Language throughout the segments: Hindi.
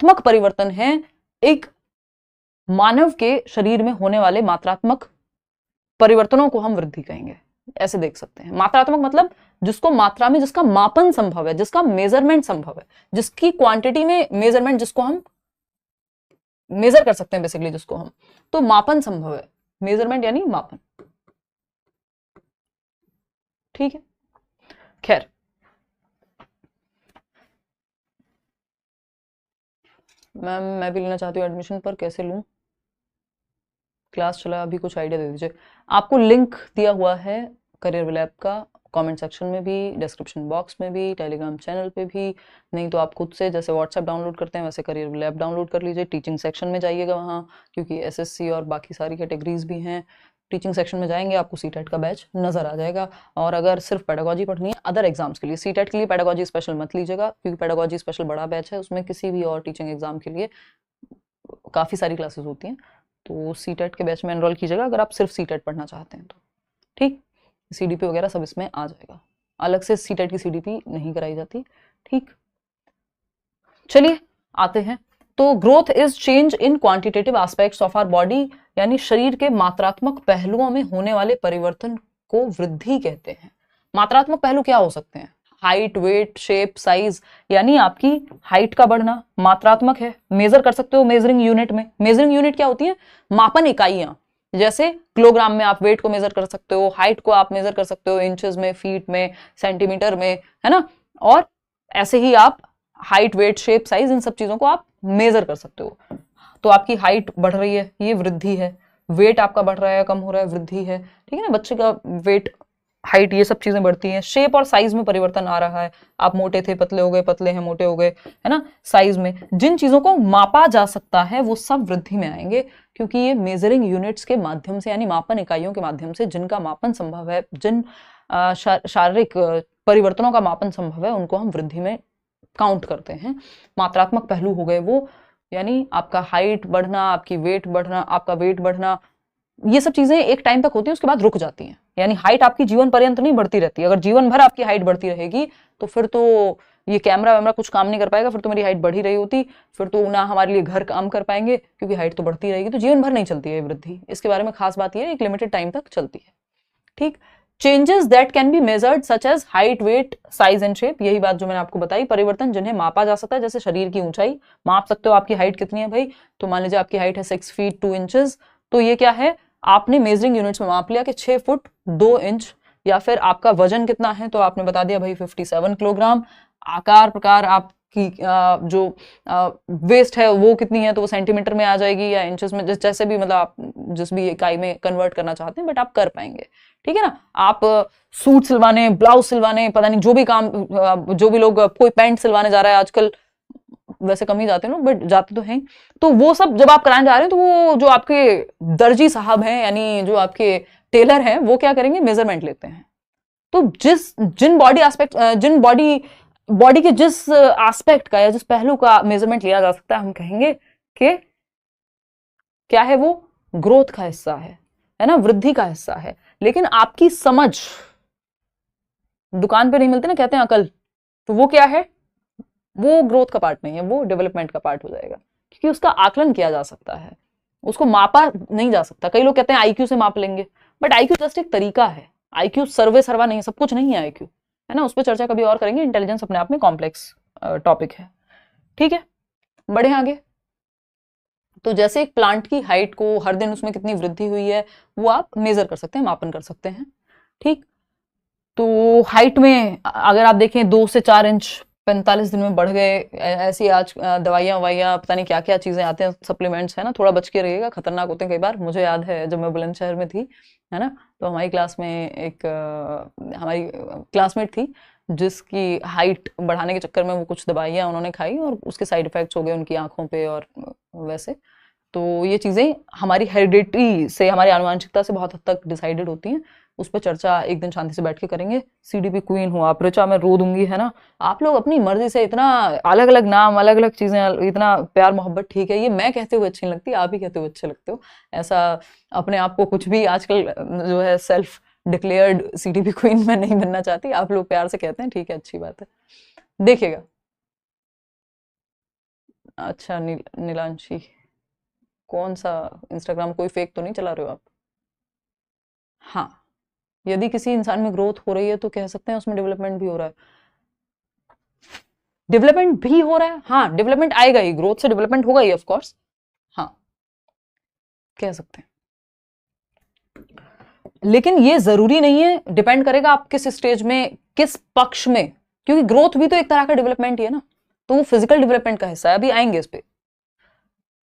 मात्रात्मक परिवर्तन है एक मानव के शरीर में होने वाले मात्रात्मक परिवर्तनों को हम वृद्धि कहेंगे। ऐसे देख सकते हैं। मात्रात्मक मतलब जिसको मात्रा में, जिसका मापन संभव है, जिसका मेजरमेंट संभव है, जिसकी क्वांटिटी में मेजरमेंट, जिसको हम मेजर कर सकते हैं बेसिकली, जिसको हम, तो मापन संभव है। मेजरमेंट यानी मापन, ठीक है। खैर, मैम मैं भी लेना चाहती हूँ एडमिशन, पर कैसे लूँ? क्लास चला, अभी कुछ आइडिया दे दीजिए। आपको लिंक दिया हुआ है करियर लैब का, कमेंट सेक्शन में भी, डिस्क्रिप्शन बॉक्स में भी, टेलीग्राम चैनल पे भी। नहीं तो आप खुद से जैसे व्हाट्सएप डाउनलोड करते हैं वैसे करियर लैब डाउनलोड कर लीजिए। टीचिंग सेक्शन में जाइएगा वहाँ, क्योंकि एसएससी और बाकी सारी कैटेगरीज भी हैं। टीचिंग सेक्शन में जाएंगे, आपको सीटेट का बैच नजर आ जाएगा। और अगर सिर्फ पेडागोजी पढ़नी है अदर एग्जाम्स के लिए, सीटेट के लिए पेडागोजी स्पेशल मत लीजिएगा, क्योंकि पेडागोजी स्पेशल बड़ा बैच है, उसमें किसी भी और टीचिंग एग्जाम के लिए काफ़ी सारी क्लासेस होती हैं। तो सीटेट के बैच में एनरोल कीजिएगा अगर आप सिर्फ सीटेट पढ़ना चाहते हैं तो, ठीक। सीडीपी वगैरह सब इसमें आ जाएगा, अलग से सीटेट की सीडीपी नहीं कराई जाती, ठीक। चलिए आते हैं। तो growth is change in quantitative aspects of our body, यानी शरीर के मात्रात्मक पहलुओं में होने वाले परिवर्तन को वृद्धि कहते हैं। मात्रात्मक पहलू क्या हो सकते हैं? हाइट, वेट, शेप, साइज, यानी आपकी हाइट का बढ़ना मात्रात्मक है, मेजर कर सकते हो मेजरिंग यूनिट में। मेजरिंग यूनिट क्या होती है? मापन इकाइयां। जैसे किलोग्राम में आप वेट को मेजर कर सकते हो, हाइट को आप मेजर कर सकते हो इंचेस में, फीट में, सेंटीमीटर में, है ना। और ऐसे ही आप हाइट, वेट, शेप, साइज, इन सब चीजों को आप मेजर कर सकते हो। तो आपकी हाइट बढ़ रही है, ये वृद्धि है। वेट आपका बढ़ रहा है, कम हो रहा है, वृद्धि है, ठीक है ना। बच्चे का वेट, हाइट, ये सब चीजें बढ़ती हैं। शेप और साइज में परिवर्तन आ रहा है, आप मोटे थे पतले हो गए, पतले हैं मोटे हो गए, है ना। साइज में जिन चीजों को मापा जा सकता है वो सब वृद्धि में आएंगे, क्योंकि ये मेजरिंग यूनिट्स के माध्यम से, यानी मापन इकाइयों के माध्यम से जिनका मापन संभव है, जिन शारीरिक परिवर्तनों का मापन संभव है, उनको हम वृद्धि में काउंट करते हैं। मात्रात्मक पहलू हो गए वो, यानी आपका हाइट बढ़ना, आपकी वेट बढ़ना, आपका वेट बढ़ना, ये सब चीजें एक टाइम तक होती हैं, उसके बाद रुक जाती हैं। यानी हाइट आपकी जीवन पर्यंत नहीं बढ़ती रहती। अगर जीवन भर आपकी हाइट बढ़ती रहेगी तो फिर तो ये कैमरा वैमरा कुछ काम नहीं कर पाएगा, फिर तो मेरी हाइट बढ़ ही रही होती, फिर तो ना हमारे लिए घर काम कर पाएंगे, क्योंकि हाइट तो बढ़ती रहेगी। तो जीवन भर नहीं चलती है ये वृद्धि। इसके बारे में खास बात यह है, एक लिमिटेड टाइम तक चलती है, ठीक। Changes that can be measured such as height, weight, size and shape, यही बात जो मैंने आपको बताई। परिवर्तन जिन्हें मापा जा सकता है, जैसे शरीर की ऊंचाई माप सकते हो, आपकी हाइट कितनी है भाई, तो मान लीजिए आपकी हाइट है 6 फीट 2 इंचेस, तो ये क्या है, आपने मेजरिंग यूनिट्स में माप लिया कि 6 फुट 2 इंच। या फिर आपका वजन कितना है, तो आपने बता दिया भाई 57 किलोग्राम। आकार प्रकार आपकी जो वेस्ट है वो कितनी है, तो वो सेंटीमीटर में आ जाएगी या इंचेस में, जैसे भी, मतलब आप जिस भी इकाई में कन्वर्ट करना चाहते हैं, बट आप कर पाएंगे, ठीक है ना। आप सूट सिलवाने, ब्लाउज सिलवाने, पता नहीं जो भी काम, जो भी लोग, कोई पैंट सिलवाने जा रहा है आजकल, वैसे कम ही जाते हैं लोग बट जाते तो हैं, तो वो सब जब आप कराने जा रहे हैं तो वो जो आपके दर्जी साहब हैं, यानी जो आपके टेलर हैं, वो क्या करेंगे, मेजरमेंट लेते हैं। तो जिन बॉडी एस्पेक्ट, जिन बॉडी के जिस एस्पेक्ट का या जिस पहलू का मेजरमेंट लिया जा सकता है, हम कहेंगे कि क्या है, वो ग्रोथ का हिस्सा है ना, वृद्धि का हिस्सा है। लेकिन आपकी समझ, दुकान पे नहीं मिलते ना, कहते हैं अकल, तो वो क्या है, वो ग्रोथ का पार्ट नहीं है, वो डेवलपमेंट का पार्ट हो जाएगा, क्योंकि उसका आकलन किया जा सकता है, उसको मापा नहीं जा सकता। कई लोग कहते हैं आईक्यू से माप लेंगे, बट आईक्यू जस्ट एक तरीका है, आईक्यू सर्वे सर्वा नहीं है, सब कुछ नहीं है आईक्यू, है ना। उस पर चर्चा कभी और करेंगे। इंटेलिजेंस अपने आप में कॉम्प्लेक्स टॉपिक है, ठीक है। बढ़े आगे। तो जैसे एक प्लांट की हाइट को, हर दिन उसमें कितनी वृद्धि हुई है, वो आप मेजर कर सकते हैं, मापन कर सकते हैं, ठीक। तो हाइट में अगर आप देखें 2 से 4 इंच 45 दिन में बढ़ गए। ऐसी आज दवाइयाँ ववाइयाँ, पता नहीं क्या क्या चीजें आते हैं, सप्लीमेंट्स, है ना, थोड़ा बच के रहिएगा, खतरनाक होते हैं कई बार। मुझे याद है जब मैं बुलंदशहर में थी, है ना, तो हमारी क्लास में एक हमारी क्लासमेट थी जिसकी हाइट बढ़ाने के चक्कर में वो कुछ दवाइयाँ उन्होंने खाई और उसके साइड इफेक्ट्स हो गए उनकी आंखों पे और वैसे। तो ये चीज़ें हमारी हेरिडिटी से, हमारी आनुवंशिकता से बहुत हद तक डिसाइडेड होती हैं। उस पर चर्चा एक दिन शांति से बैठ के करेंगे। सीडीपी क्वीन हो आप, ऋचा मैं रो दूंगी, है ना। आप लोग अपनी मर्जी से इतना अलग अलग नाम, अलग अलग चीजें, इतना प्यार मोहब्बत, ठीक है, ये मैं कहते हुए अच्छी नहीं लगती, आप ही कहते हुए अच्छे लगते हो। ऐसा अपने आप को कुछ भी आजकल जो है सेल्फ डिक्लेयर्ड सीडीपी क्वीन मैं नहीं बनना चाहती, आप लोग प्यार से कहते हैं, ठीक है, अच्छी बात है। देखिएगा, अच्छा नीलांशी, कौन सा इंस्टाग्राम, कोई फेक तो नहीं चला रहे हो आप? हाँ, यदि किसी इंसान में ग्रोथ हो रही है तो कह सकते हैं उसमें डेवलपमेंट भी हो रहा है। डेवलपमेंट भी हो रहा है, हाँ, डेवलपमेंट आएगा ही, ग्रोथ से डेवलपमेंट होगा ही ऑफ कोर्स, हाँ, कह सकते हैं। लेकिन ये जरूरी नहीं है, डिपेंड करेगा आप किस स्टेज में, किस पक्ष में, क्योंकि ग्रोथ भी तो एक तरह का डेवलपमेंट ही है ना, तो वो फिजिकल डेवलपमेंट का हिस्सा है, अभी आएंगे इस पे।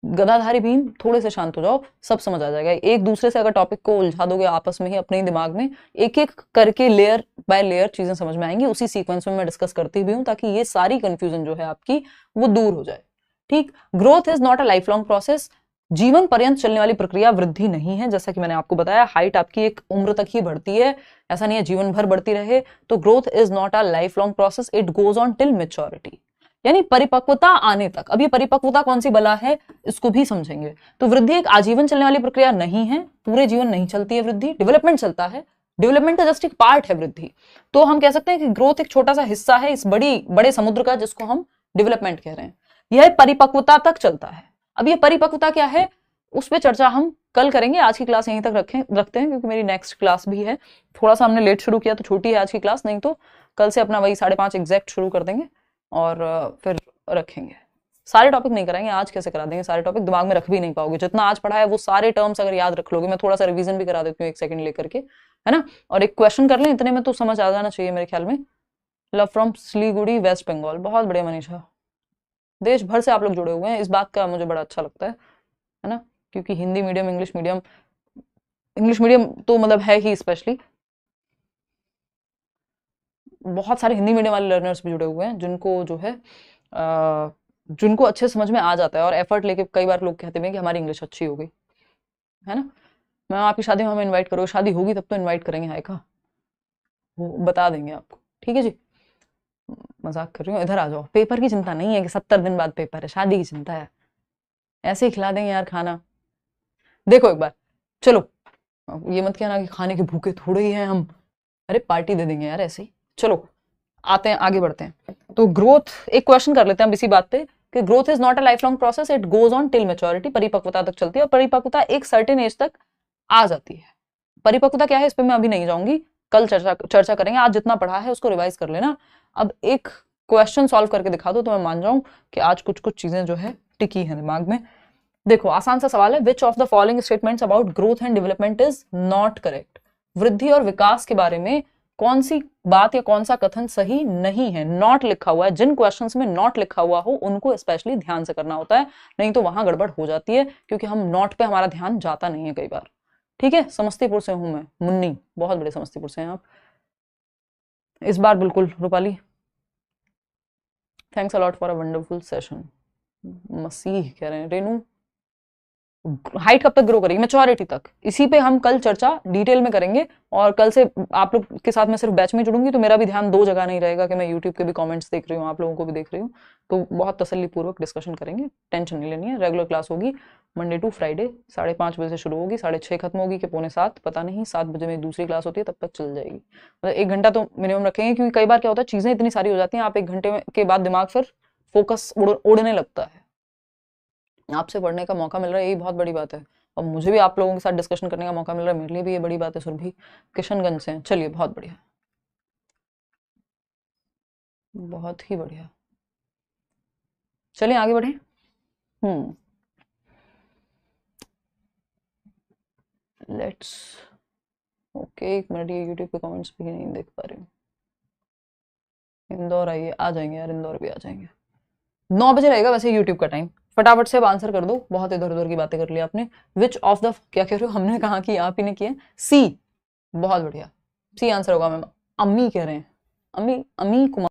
गदाधारी भीम, थोड़े से शांत हो जाओ, सब समझ आ जाएगा। एक दूसरे से अगर टॉपिक को उलझा दोगे आपस में ही अपने ही दिमाग में, एक एक करके लेयर बाय लेयर चीजें समझ में आएंगी, उसी सीक्वेंस में मैं डिस्कस करती भी हूँ, ताकि ये सारी कंफ्यूजन जो है आपकी वो दूर हो जाए। ठीक, growth is not a life long process, जीवन पर्यंत चलने वाली प्रक्रिया वृद्धि नहीं है। जैसा कि मैंने आपको बताया, हाइट आपकी एक उम्र तक ही बढ़ती है, ऐसा नहीं है जीवन भर बढ़ती रहे। तो growth is not a life long process, it goes on till maturity, यानी परिपक्वता आने तक। अब ये परिपक्वता कौन सी बला है, इसको भी समझेंगे। तो वृद्धि एक आजीवन चलने वाली प्रक्रिया नहीं है, पूरे जीवन नहीं चलती है वृद्धि, डेवलपमेंट चलता है, डेवलपमेंट का जस्ट एक पार्ट है वृद्धि। तो हम कह सकते हैं कि ग्रोथ एक छोटा सा हिस्सा है इस बड़े समुद्र का, जिसको हम डेवलपमेंट कह रहे हैं। यह परिपक्वता तक चलता है। अब ये परिपक्वता क्या है, उस पर चर्चा हम कल करेंगे, आज की क्लास यहीं तक रखते हैं, क्योंकि मेरी नेक्स्ट क्लास भी है। थोड़ा सा हमने लेट शुरू किया तो छोटी है आज की क्लास, नहीं तो कल से अपना वही 5:30 एग्जैक्ट शुरू कर देंगे और फिर रखेंगे। सारे टॉपिक नहीं कराएंगे, आज कैसे करा देंगे, सारे टॉपिक दिमाग में रख भी नहीं पाओगे। जितना आज पढ़ा है वो सारे टर्म्स अगर याद रख लोगे, मैं थोड़ा सा रिवीजन भी करा देती हूँ 1 सेकंड लेकर के, है ना, और एक क्वेश्चन कर लें, इतने में तो समझ आ जाना चाहिए मेरे ख्याल में। Love from Siliguri West Bengal, बहुत बढ़िया मनीषा, देश भर से आप लोग जुड़े हुए हैं, इस बात का मुझे बड़ा अच्छा लगता है ना, क्योंकि हिंदी मीडियम, इंग्लिश मीडियम तो मतलब है ही, स्पेशली बहुत सारे हिंदी मीडियम वाले लर्नर्स भी जुड़े हुए हैं, जिनको जो है जिनको अच्छे समझ में आ जाता है, और एफर्ट लेके कई बार लोग कहते हैं कि हमारी इंग्लिश अच्छी हो गई, है ना। मैं आपकी शादी में हमें इनवाइट करोगे, शादी होगी तब तो इनवाइट करेंगे, हाय का वो बता देंगे आपको, ठीक है जी, मजाक कर रही हूँ, इधर आ जाओ। पेपर की चिंता नहीं है कि 70 दिन बाद पेपर है, शादी की चिंता है, ऐसे ही खिला देंगे यार खाना। देखो एक बार, चलो, ये मत कहना कि खाने के भूखे थोड़े ही हैं हम, अरे पार्टी दे देंगे यार ऐसे ही। चलो आते हैं, आगे बढ़ते हैं। तो ग्रोथ, एक क्वेश्चन कर लेते हैं अब इसी बात पे, कि growth is not a life long process, it goes on till maturity, परिपक्वता तक चलती है, और परिपक्वता एक सर्टेन एज तक आ जाती है। परिपक्वता क्या है इस पे मैं अभी नहीं जाऊंगी, कल चर्चा करेंगे, आज जितना पढ़ा है उसको रिवाइज कर लेना। अब एक क्वेश्चन सॉल्व करके दिखा दो तो मैं मान जाऊं कि आज कुछ कुछ चीजें जो है टिकी है दिमाग में। देखो आसान सा सवाल है, which of the following statements about growth and development is not correct, वृद्धि और विकास के बारे में कौन सी बात या कौन सा कथन सही नहीं है। नॉट लिखा हुआ है, जिन क्वेश्चंस में नॉट लिखा हुआ हो उनको स्पेशली ध्यान से करना होता है, नहीं तो वहां गड़बड़ हो जाती है, क्योंकि हम नॉट पे हमारा ध्यान जाता नहीं है कई बार। ठीक है, समस्तीपुर से हूं मैं, मुन्नी, बहुत बड़े समस्तीपुर से हैं आप इस बार, बिल्कुल Rupali, thanks a lot for a wonderful session. Masih कह रहे हैं, रेनू हाइट कब तक ग्रो करेगी, मैच्योरिटी तक, इसी पे हम कल चर्चा डिटेल में करेंगे। और कल से आप लोग के साथ मैं सिर्फ बैच में जुड़ूंगी, तो मेरा भी ध्यान दो जगह नहीं रहेगा कि मैं यूट्यूब के भी कमेंट्स देख रही हूँ, आप लोगों को भी देख रही हूँ, तो बहुत तसल्ली पूर्वक डिस्कशन करेंगे, टेंशन नहीं लेनी है। रेगुलर क्लास होगी मंडे टू फ्राइडे, 5:30 बजे से शुरू होगी, 6:30 खत्म होगी कि 6:45, पता नहीं, 7 बजे में दूसरी क्लास होती है, तब तक चल जाएगी, मतलब 1 घंटा तो मिनिमम रखेंगे, क्योंकि कई बार क्या होता है चीजें इतनी सारी हो जाती हैं, आप 1 घंटे के बाद दिमाग फिर फोकस उड़ने लगता है। आपसे पढ़ने का मौका मिल रहा है, यही बहुत बड़ी बात है, और मुझे भी आप लोगों के साथ डिस्कशन करने का मौका मिल रहा है, मेरे लिए भी ये बड़ी बात है। सुरभि किशनगंज से हैं, चलिए बहुत बढ़िया, बहुत ही बढ़िया, चलिए आगे बढ़े। लेट्स, ओके, 1 मिनट, ये यूट्यूब पे कमेंट्स भी नहीं देख पा रही हूँ। इंदौर आइए, आ जाएंगे यार, इंदौर भी आ जाएंगे, 9 बजे रहेगा वैसे यूट्यूब का टाइम, फटाफट से अब आंसर कर दो, बहुत इधर उधर की बातें कर ली आपने। विच ऑफ द, क्या कह रहे हो, हमने कहा कि आप ही ने किया, सी, बहुत बढ़िया, सी आंसर होगा मैम, अम्मी कह रहे हैं, अम्मी, अम्मी कुमार।